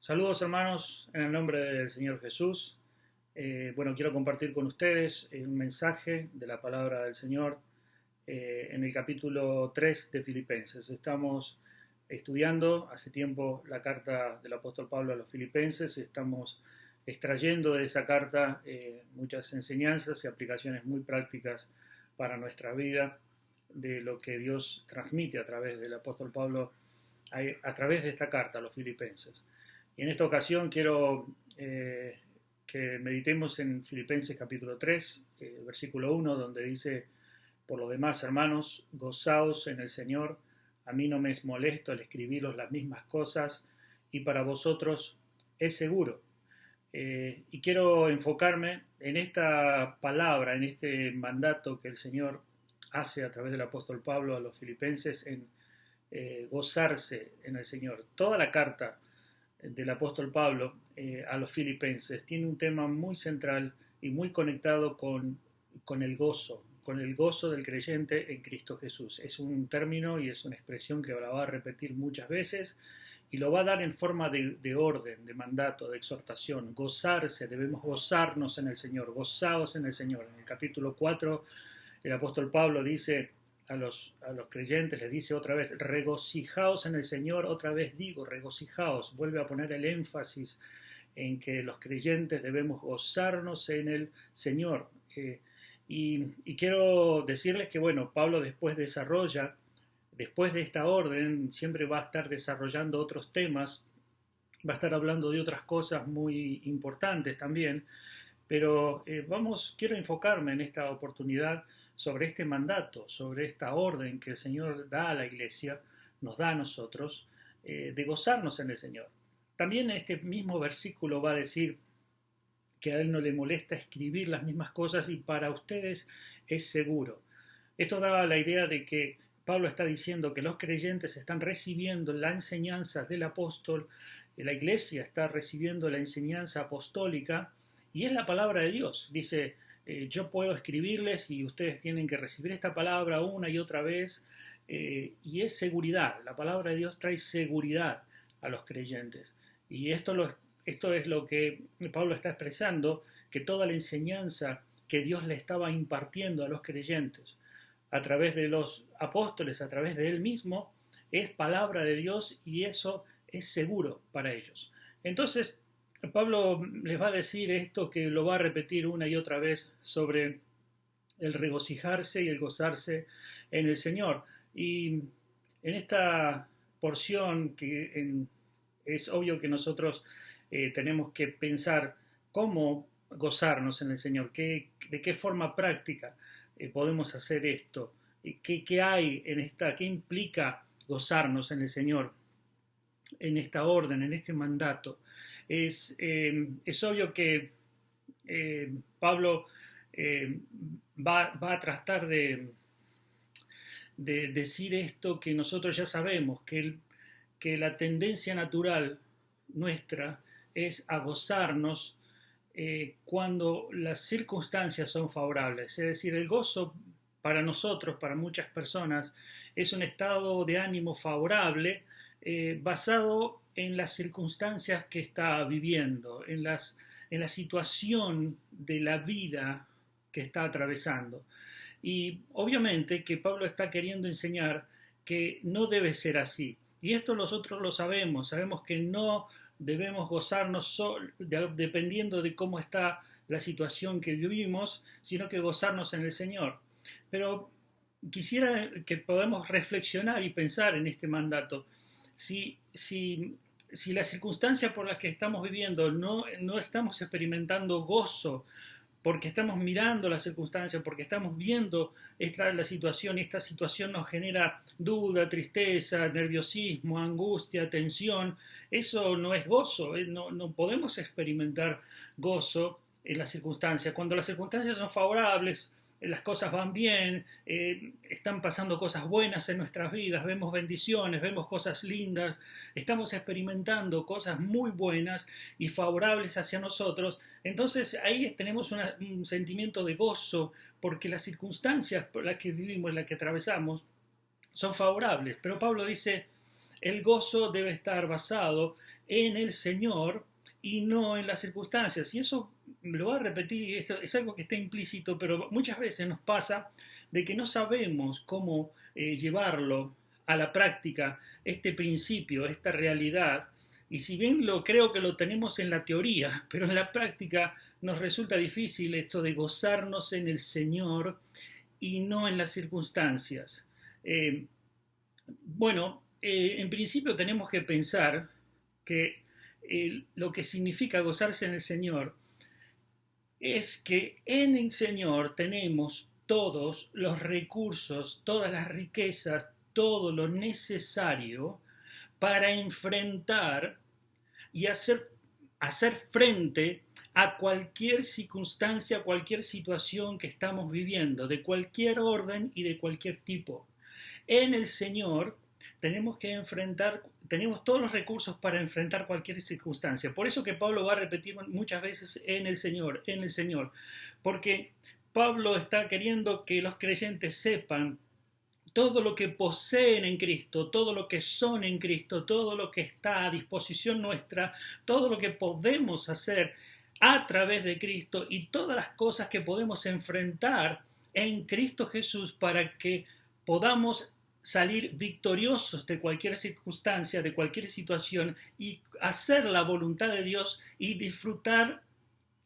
Saludos hermanos, en el nombre del Señor Jesús. Quiero compartir con ustedes un mensaje de la palabra del Señor en el capítulo 3 de Filipenses. Estamos estudiando hace tiempo la carta del apóstol Pablo a los Filipenses. Estamos extrayendo de esa carta muchas enseñanzas y aplicaciones muy prácticas para nuestra vida de lo que Dios transmite a través del apóstol Pablo a través de esta carta a los Filipenses. Y en esta ocasión quiero que meditemos en Filipenses capítulo 3, versículo 1, donde dice: por lo demás, hermanos, gozaos en el Señor. A mí no me es molesto el escribiros las mismas cosas, y para vosotros es seguro. Y quiero enfocarme en esta palabra, en este mandato que el Señor hace a través del apóstol Pablo a los Filipenses en gozarse en el Señor. Toda la carta del apóstol Pablo a los Filipenses tiene un tema muy central y muy conectado con el gozo del creyente en Cristo Jesús. Es un término y es una expresión que la va a repetir muchas veces y lo va a dar en forma de orden, de mandato, de exhortación. Gozarse, debemos gozarnos en el Señor, gozaos en el Señor. En el capítulo 4 el apóstol Pablo dice a los creyentes, les dice otra vez: regocijaos en el Señor. Otra vez digo, regocijaos. Vuelve a poner el énfasis en que los creyentes debemos gozarnos en el Señor. Y quiero decirles que, Pablo después de esta orden, siempre va a estar desarrollando otros temas, va a estar hablando de otras cosas muy importantes también, pero quiero enfocarme en esta oportunidad sobre este mandato, sobre esta orden que el Señor da a la iglesia, nos da a nosotros, de gozarnos en el Señor. También este mismo versículo va a decir que a Él no le molesta escribir las mismas cosas y para ustedes es seguro. Esto da la idea de que Pablo está diciendo que los creyentes están recibiendo la enseñanza del apóstol, la iglesia está recibiendo la enseñanza apostólica y es la palabra de Dios. Dice: yo puedo escribirles y ustedes tienen que recibir esta palabra una y otra vez, y es seguridad. La palabra de Dios trae seguridad a los creyentes. Y esto es lo que Pablo está expresando, que toda la enseñanza que Dios le estaba impartiendo a los creyentes a través de los apóstoles, a través de él mismo, es palabra de Dios y eso es seguro para ellos. Entonces, Pablo les va a decir esto que lo va a repetir una y otra vez sobre el regocijarse y el gozarse en el Señor. Y en esta porción es obvio que nosotros tenemos que pensar cómo gozarnos en el Señor, de qué forma práctica podemos hacer esto, qué hay en qué implica gozarnos en el Señor, en esta orden, en este mandato. Es obvio que Pablo va a tratar de decir esto que nosotros ya sabemos, que la tendencia natural nuestra es a gozarnos cuando las circunstancias son favorables. Es decir, el gozo para nosotros, para muchas personas, es un estado de ánimo favorable basado en las circunstancias que está viviendo, en la situación de la vida que está atravesando. Y obviamente que Pablo está queriendo enseñar que no debe ser así. Y esto nosotros lo sabemos que no debemos gozarnos dependiendo de cómo está la situación que vivimos, sino que gozarnos en el Señor. Pero quisiera que podamos reflexionar y pensar en este mandato. Si las circunstancias por las que estamos viviendo no estamos experimentando gozo, porque estamos mirando las circunstancias, porque estamos viendo la situación, y esta situación nos genera duda, tristeza, nerviosismo, angustia, tensión, eso no es gozo. No podemos experimentar gozo en las circunstancias. Cuando las circunstancias son favorables, las cosas van bien, están pasando cosas buenas en nuestras vidas, vemos bendiciones, vemos cosas lindas, estamos experimentando cosas muy buenas y favorables hacia nosotros. Entonces ahí tenemos un sentimiento de gozo porque las circunstancias por las que vivimos, las que atravesamos, son favorables. Pero Pablo dice: el gozo debe estar basado en el Señor y no en las circunstancias. Y eso lo voy a repetir, es algo que está implícito, pero muchas veces nos pasa de que no sabemos cómo llevarlo a la práctica, este principio, esta realidad. Y si bien creo que lo tenemos en la teoría, pero en la práctica nos resulta difícil esto de gozarnos en el Señor y no en las circunstancias. En principio tenemos que pensar que lo que significa gozarse en el Señor es que en el Señor tenemos todos los recursos, todas las riquezas, todo lo necesario para enfrentar y hacer frente a cualquier circunstancia, cualquier situación que estamos viviendo, de cualquier orden y de cualquier tipo. En el Señor tenemos todos los recursos para enfrentar cualquier circunstancia. Por eso que Pablo va a repetir muchas veces en el Señor, porque Pablo está queriendo que los creyentes sepan todo lo que poseen en Cristo, todo lo que son en Cristo, todo lo que está a disposición nuestra, todo lo que podemos hacer a través de Cristo y todas las cosas que podemos enfrentar en Cristo Jesús para que podamos salir victoriosos de cualquier circunstancia, de cualquier situación y hacer la voluntad de Dios y disfrutar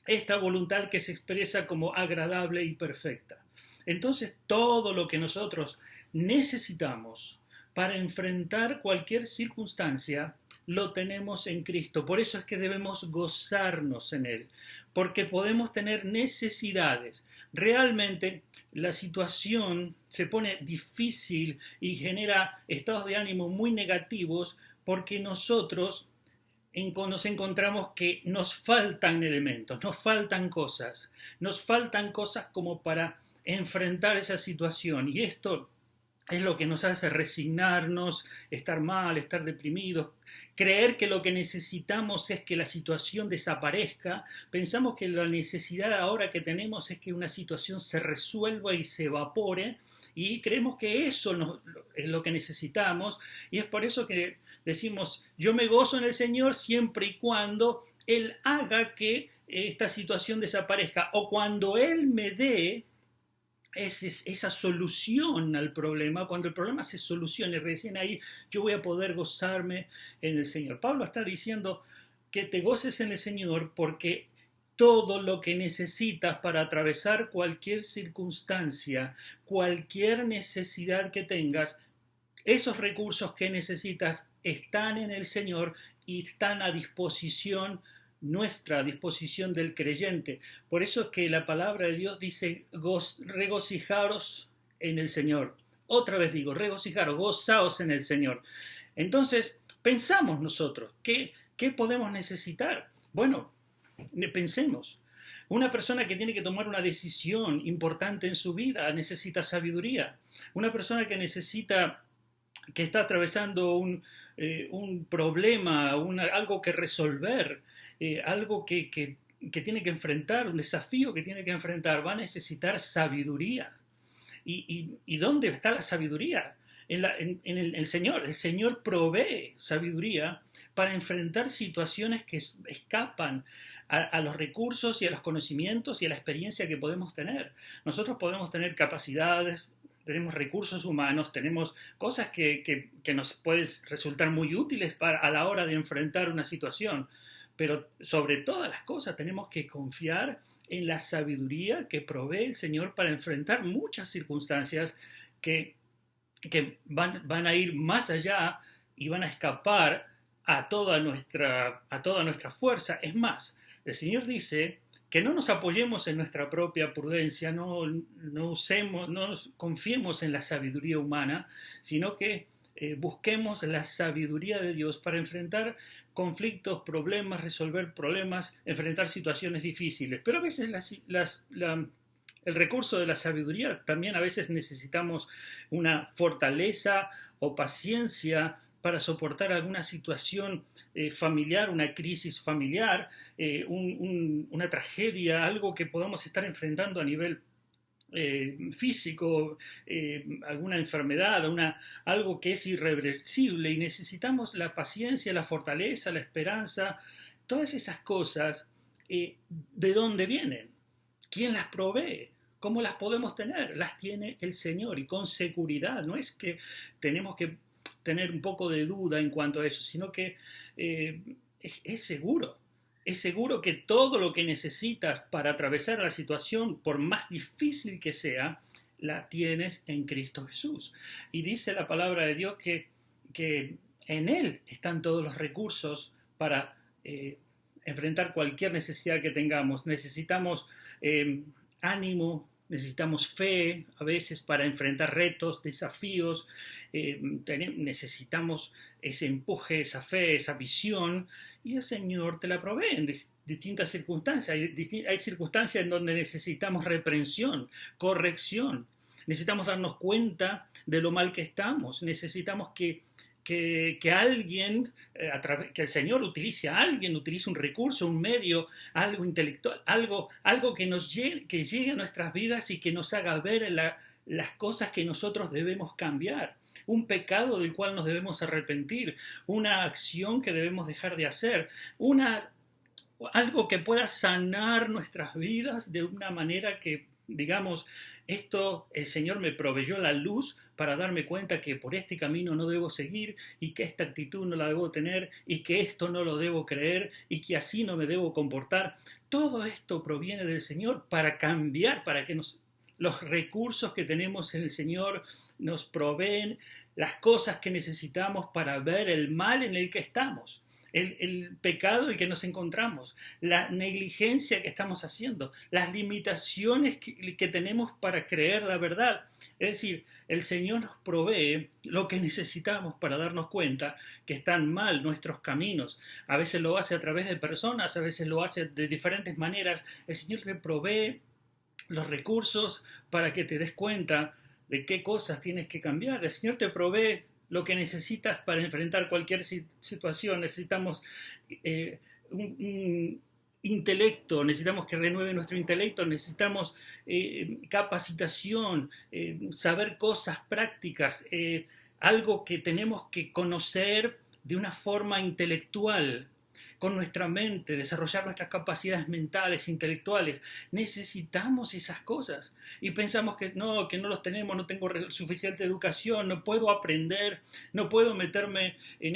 esta voluntad que se expresa como agradable y perfecta. Entonces, todo lo que nosotros necesitamos para enfrentar cualquier circunstancia lo tenemos en Cristo. Por eso es que debemos gozarnos en Él, porque podemos tener necesidades. Realmente la situación se pone difícil y genera estados de ánimo muy negativos porque nosotros nos encontramos que nos faltan elementos, nos faltan cosas como para enfrentar esa situación. Y esto es lo que nos hace resignarnos, estar mal, estar deprimidos, creer que lo que necesitamos es que la situación desaparezca. Pensamos que la necesidad ahora que tenemos es que una situación se resuelva y se evapore, y creemos que eso es lo que necesitamos, y es por eso que decimos, yo me gozo en el Señor siempre y cuando Él haga que esta situación desaparezca, o cuando Él me dé esa solución al problema, cuando el problema se solucione, recién ahí yo voy a poder gozarme en el Señor. Pablo está diciendo que te goces en el Señor porque todo lo que necesitas para atravesar cualquier circunstancia, cualquier necesidad que tengas, esos recursos que necesitas están en el Señor y están a disposición nuestra, a disposición del creyente. Por eso es que la palabra de Dios dice, regocijaros en el Señor. Otra vez digo, regocijaros, gozaos en el Señor. Entonces, pensamos nosotros, ¿qué podemos necesitar? Bueno, pensemos. Una persona que tiene que tomar una decisión importante en su vida necesita sabiduría. Una persona que está atravesando un problema, algo que resolver, algo que tiene que enfrentar, un desafío que tiene que enfrentar, va a necesitar sabiduría. ¿Y dónde está la sabiduría? En el Señor. El Señor provee sabiduría para enfrentar situaciones que escapan a los recursos y a los conocimientos y a la experiencia que podemos tener. Nosotros podemos tener capacidades, tenemos recursos humanos, tenemos cosas que nos pueden resultar muy útiles a la hora de enfrentar una situación, pero sobre todas las cosas tenemos que confiar en la sabiduría que provee el Señor para enfrentar muchas circunstancias que van a ir más allá y van a escapar a toda nuestra fuerza. Es más, el Señor dice que no nos apoyemos en nuestra propia prudencia, no confiemos en la sabiduría humana, sino que busquemos la sabiduría de Dios para enfrentar conflictos, problemas, resolver problemas, enfrentar situaciones difíciles. Pero a veces el recurso de la sabiduría también a veces necesitamos una fortaleza o paciencia para soportar alguna situación familiar, una crisis familiar, una tragedia, algo que podamos estar enfrentando a nivel físico, alguna enfermedad, algo que es irreversible, y necesitamos la paciencia, la fortaleza, la esperanza, todas esas cosas. ¿De dónde vienen? ¿Quién las provee? ¿Cómo las podemos tener? Las tiene el Señor, y con seguridad. No es que tenemos que tener un poco de duda en cuanto a eso, sino que es seguro. Es seguro que todo lo que necesitas para atravesar la situación, por más difícil que sea, la tienes en Cristo Jesús. Y dice la palabra de Dios que en Él están todos los recursos para enfrentar cualquier necesidad que tengamos. Necesitamos ánimo, necesitamos fe a veces para enfrentar retos, desafíos, necesitamos ese empuje, esa fe, esa visión, y el Señor te la provee en distintas circunstancias. Hay circunstancias en donde necesitamos reprensión, corrección, necesitamos darnos cuenta de lo mal que estamos, necesitamos que alguien, que el Señor utilice a alguien, utilice un recurso, un medio, algo intelectual, algo que llegue a nuestras vidas y que nos haga ver las cosas que nosotros debemos cambiar, un pecado del cual nos debemos arrepentir, una acción que debemos dejar de hacer, algo que pueda sanar nuestras vidas de una manera que digamos, el Señor me proveyó la luz para darme cuenta que por este camino no debo seguir, y que esta actitud no la debo tener, y que esto no lo debo creer, y que así no me debo comportar. Todo esto proviene del Señor para cambiar, para que los recursos que tenemos en el Señor nos proveen las cosas que necesitamos para ver el mal en el que estamos. El pecado en el que nos encontramos, la negligencia que estamos haciendo, las limitaciones que tenemos para creer la verdad. Es decir, el Señor nos provee lo que necesitamos para darnos cuenta que están mal nuestros caminos. A veces lo hace a través de personas, a veces lo hace de diferentes maneras. El Señor te provee los recursos para que te des cuenta de qué cosas tienes que cambiar. El Señor te provee lo que necesitas para enfrentar cualquier situación. Necesitamos un intelecto, necesitamos que renueve nuestro intelecto, necesitamos capacitación, saber cosas prácticas, algo que tenemos que conocer de una forma intelectual, con nuestra mente, desarrollar nuestras capacidades mentales, intelectuales. Necesitamos esas cosas. Y pensamos que no los tenemos, no tengo suficiente educación, no puedo aprender, no puedo meterme en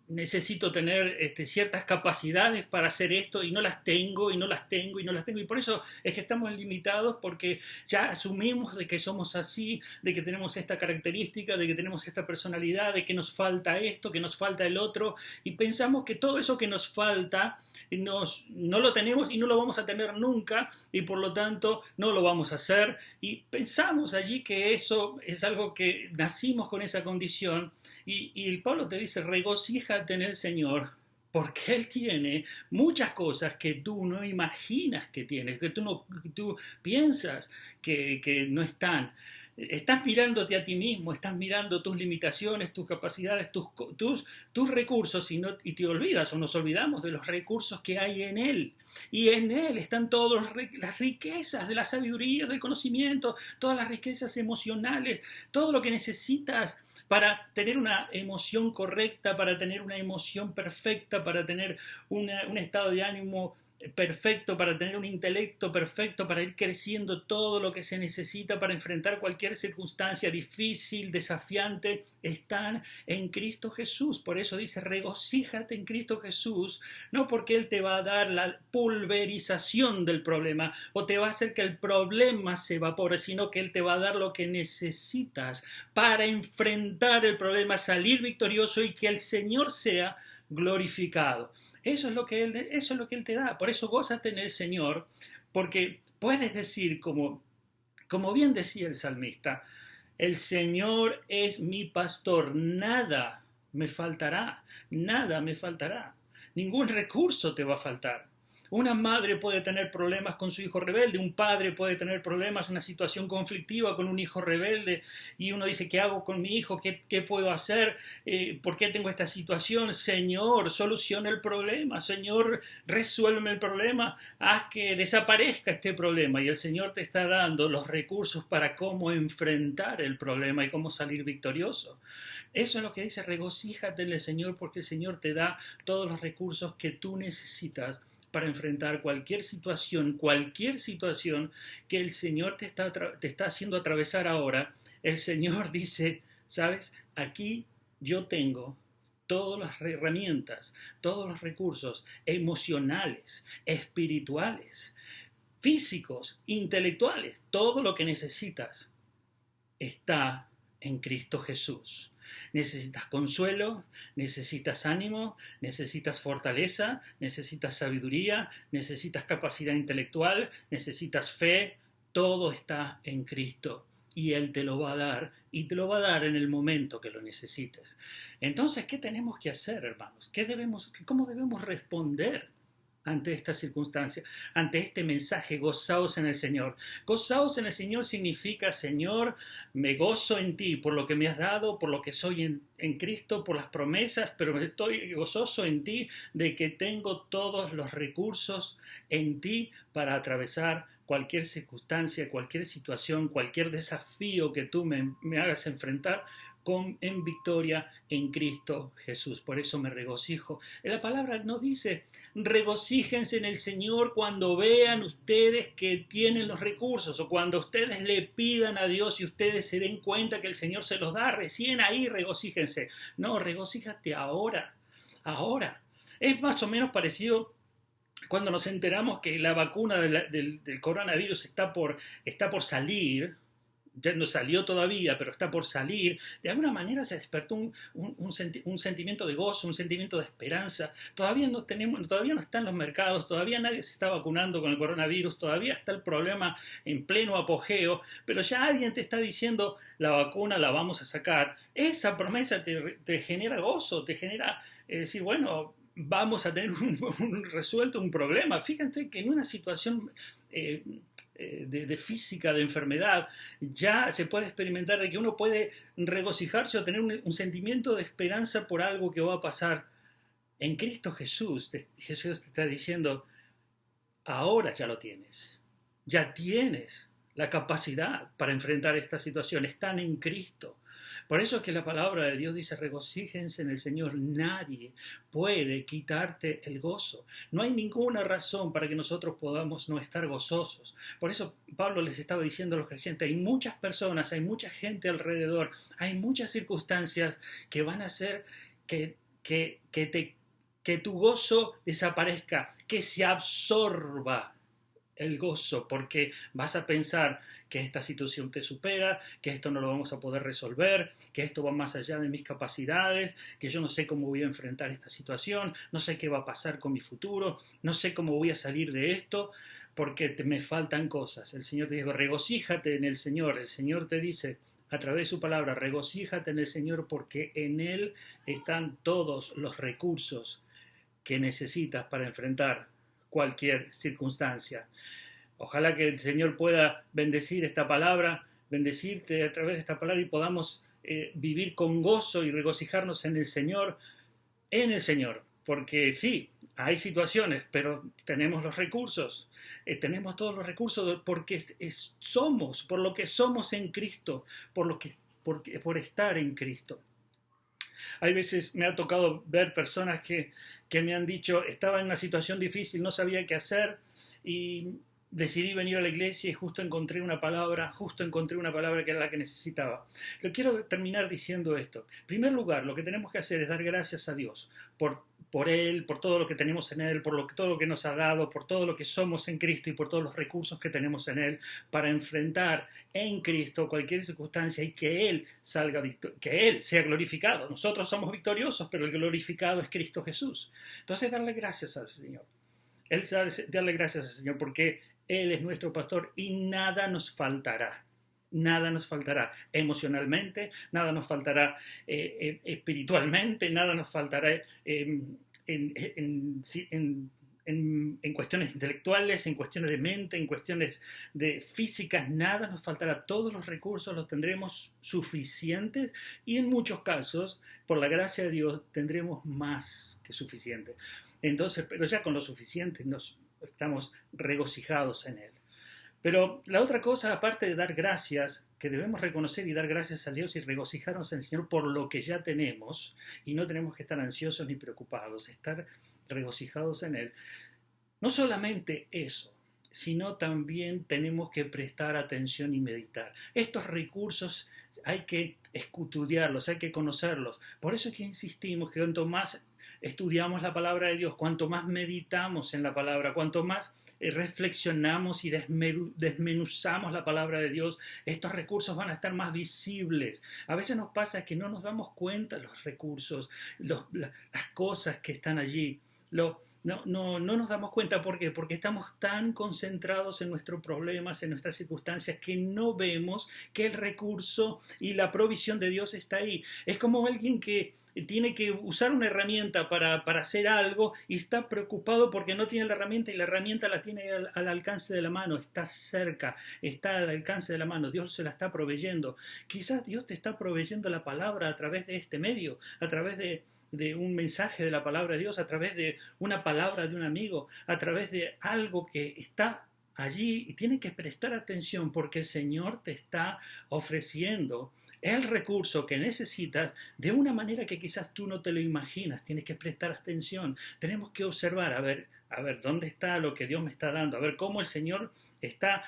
necesito tener ciertas capacidades para hacer esto, y no las tengo, y por eso es que estamos limitados, porque ya asumimos de que somos así, de que tenemos esta característica, de que tenemos esta personalidad, de que nos falta esto, que nos falta el otro, y pensamos que todo eso que nos falta no lo tenemos y no lo vamos a tener nunca, y por lo tanto no lo vamos a hacer, y pensamos allí que eso es algo que nacimos con esa condición. Y el Pablo te dice: regocíjate en el Señor, porque Él tiene muchas cosas que tú no imaginas que tienes, que tú piensas que no están. Estás mirándote a ti mismo, estás mirando tus limitaciones, tus capacidades, tus recursos, y te olvidas, o nos olvidamos, de los recursos que hay en Él. Y en Él están todas las riquezas de la sabiduría, del conocimiento, todas las riquezas emocionales, todo lo que necesitas para tener una emoción correcta, para tener una emoción perfecta, para tener un estado de ánimo perfecto, para tener un intelecto perfecto, para ir creciendo. Todo lo que se necesita para enfrentar cualquier circunstancia difícil, desafiante, están en Cristo Jesús. Por eso dice: regocíjate en Cristo Jesús, no porque Él te va a dar la pulverización del problema o te va a hacer que el problema se evapore, sino que Él te va a dar lo que necesitas para enfrentar el problema, salir victorioso, y que el Señor sea glorificado. Eso es lo que Él te da. Por eso gózate en el Señor, porque puedes decir, como bien decía el salmista: el Señor es mi pastor, nada me faltará, nada me faltará. Ningún recurso te va a faltar. Una madre puede tener problemas con su hijo rebelde, un padre puede tener problemas, una situación conflictiva con un hijo rebelde, y uno dice, ¿qué hago con mi hijo? ¿Qué puedo hacer? ¿Por qué tengo esta situación? Señor, soluciona el problema. Señor, resuélveme el problema. Haz que desaparezca este problema. Y el Señor te está dando los recursos para cómo enfrentar el problema y cómo salir victorioso. Eso es lo que dice, regocíjate en el Señor, porque el Señor te da todos los recursos que tú necesitas para enfrentar cualquier situación que el Señor te está haciendo atravesar ahora. El Señor dice, ¿sabes? Aquí yo tengo todas las herramientas, todos los recursos emocionales, espirituales, físicos, intelectuales, todo lo que necesitas está en Cristo Jesús. Necesitas consuelo, necesitas ánimo, necesitas fortaleza, necesitas sabiduría, necesitas capacidad intelectual, necesitas fe. Todo está en Cristo y Él te lo va a dar, y te lo va a dar en el momento que lo necesites. Entonces, ¿qué tenemos que hacer, hermanos? ¿Cómo debemos responder ante esta circunstancia, ante este mensaje? Gozaos en el Señor. Gozaos en el Señor significa, Señor, me gozo en ti por lo que me has dado, por lo que soy en Cristo, por las promesas, pero estoy gozoso en ti de que tengo todos los recursos en ti para atravesar cualquier circunstancia, cualquier situación, cualquier desafío que tú me hagas enfrentar en victoria en Cristo Jesús. Por eso me regocijo. La palabra no dice regocíjense en el Señor cuando vean ustedes que tienen los recursos, o cuando ustedes le pidan a Dios y ustedes se den cuenta que el Señor se los da, recién ahí regocíjense. No, regocíjate ahora. Es más o menos parecido cuando nos enteramos que la vacuna del coronavirus está por salir. Ya no salió todavía, pero está por salir. De alguna manera se despertó un sentimiento de gozo, un sentimiento de esperanza. Todavía no está en los mercados, todavía nadie se está vacunando con el coronavirus, todavía está el problema en pleno apogeo, pero ya alguien te está diciendo, la vacuna la vamos a sacar. Esa promesa te genera gozo, te genera decir, bueno, vamos a tener resuelto un problema. Fíjate que en una situación de física, de enfermedad, ya se puede experimentar de que uno puede regocijarse o tener un sentimiento de esperanza por algo que va a pasar. En Cristo Jesús, Jesús te está diciendo, ahora ya lo tienes, ya tienes la capacidad para enfrentar esta situación, están en Cristo. Por eso es que la palabra de Dios dice, regocíjense en el Señor. Nadie puede quitarte el gozo. No hay ninguna razón para que nosotros podamos no estar gozosos. Por eso Pablo les estaba diciendo a los creyentes, hay muchas personas, hay mucha gente alrededor, hay muchas circunstancias que van a hacer que tu gozo desaparezca, que se absorba el gozo, porque vas a pensar que esta situación te supera, que esto no lo vamos a poder resolver, que esto va más allá de mis capacidades, que yo no sé cómo voy a enfrentar esta situación, no sé qué va a pasar con mi futuro, no sé cómo voy a salir de esto, porque me faltan cosas. El Señor te dice, regocíjate en el Señor. El Señor te dice, a través de su palabra, regocíjate en el Señor, porque en Él están todos los recursos que necesitas para enfrentar cualquier circunstancia. Ojalá que el Señor pueda bendecir esta palabra, bendecirte a través de esta palabra, y podamos vivir con gozo y regocijarnos en el Señor, porque sí, hay situaciones, pero tenemos los recursos, tenemos todos los recursos porque somos, por lo que somos en Cristo, por estar en Cristo. Hay veces me ha tocado ver personas que me han dicho, estaba en una situación difícil, no sabía qué hacer y decidí venir a la iglesia y justo encontré una palabra que era la que necesitaba. Lo quiero terminar diciendo esto. En primer lugar, lo que tenemos que hacer es dar gracias a Dios por Él, por todo lo que tenemos en Él, todo lo que nos ha dado, por todo lo que somos en Cristo y por todos los recursos que tenemos en Él para enfrentar en Cristo cualquier circunstancia y que Él que Él sea glorificado. Nosotros somos victoriosos, pero el glorificado es Cristo Jesús. Entonces, darle gracias al Señor. Darle gracias al Señor porque Él es nuestro pastor y nada nos faltará. Nada nos faltará emocionalmente, nada nos faltará espiritualmente, nada nos faltará en en cuestiones intelectuales, en cuestiones de mente, en cuestiones de físicas, nada nos faltará. Todos los recursos los tendremos suficientes y en muchos casos, por la gracia de Dios, tendremos más que suficiente. Entonces, pero ya con lo suficiente nos estamos regocijados en Él. Pero la otra cosa, aparte de dar gracias, que debemos reconocer y dar gracias a Dios y regocijarnos en el Señor por lo que ya tenemos, y no tenemos que estar ansiosos ni preocupados, estar regocijados en Él. No solamente eso, sino también tenemos que prestar atención y meditar. Estos recursos hay que escudriñarlos, hay que conocerlos. Por eso es que insistimos que cuanto más estudiamos la palabra de Dios, cuanto más meditamos en la palabra, cuanto más reflexionamos y desmenuzamos la palabra de Dios, estos recursos van a estar más visibles. A veces nos pasa que no nos damos cuenta de los recursos, las cosas que están allí. No nos damos cuenta. ¿Por qué? Porque estamos tan concentrados en nuestros problemas, en nuestras circunstancias, que no vemos que el recurso y la provisión de Dios está ahí. Es como alguien que tiene que usar una herramienta para hacer algo y está preocupado porque no tiene la herramienta y la herramienta la tiene al alcance de la mano, está cerca, está al alcance de la mano, Dios se la está proveyendo. Quizás Dios te está proveyendo la palabra a través de este medio, a través de un mensaje de la palabra de Dios, a través de una palabra de un amigo, a través de algo que está allí y tienes que prestar atención porque el Señor te está ofreciendo el recurso que necesitas de una manera que quizás tú no te lo imaginas. Tienes que prestar atención. Tenemos que observar, a ver dónde está lo que Dios me está dando, a ver cómo el Señor está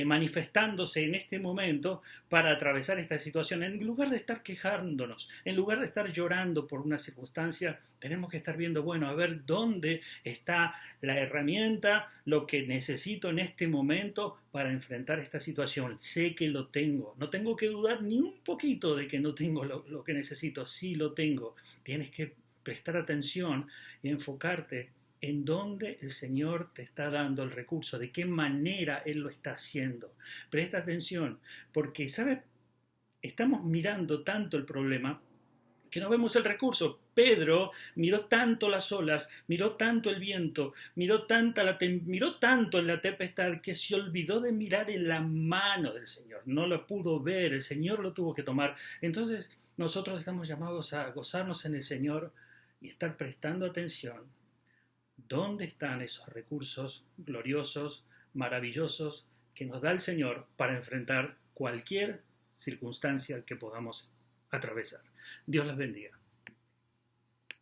manifestándose en este momento para atravesar esta situación. En lugar de estar quejándonos, en lugar de estar llorando por una circunstancia, tenemos que estar viendo, bueno, a ver dónde está la herramienta, lo que necesito en este momento para enfrentar esta situación. Sé que lo tengo, no tengo que dudar ni un poquito de que no tengo lo que necesito, sí lo tengo. Tienes que prestar atención y enfocarte en dónde el Señor te está dando el recurso, de qué manera Él lo está haciendo. Presta atención, porque, ¿sabes? Estamos mirando tanto el problema que no vemos el recurso. Pedro miró tanto las olas, miró tanto el viento, miró tanto en la tempestad que se olvidó de mirar en la mano del Señor. No lo pudo ver, el Señor lo tuvo que tomar. Entonces, nosotros estamos llamados a gozarnos en el Señor y estar prestando atención. ¿Dónde están esos recursos gloriosos, maravillosos que nos da el Señor para enfrentar cualquier circunstancia que podamos atravesar? Dios los bendiga.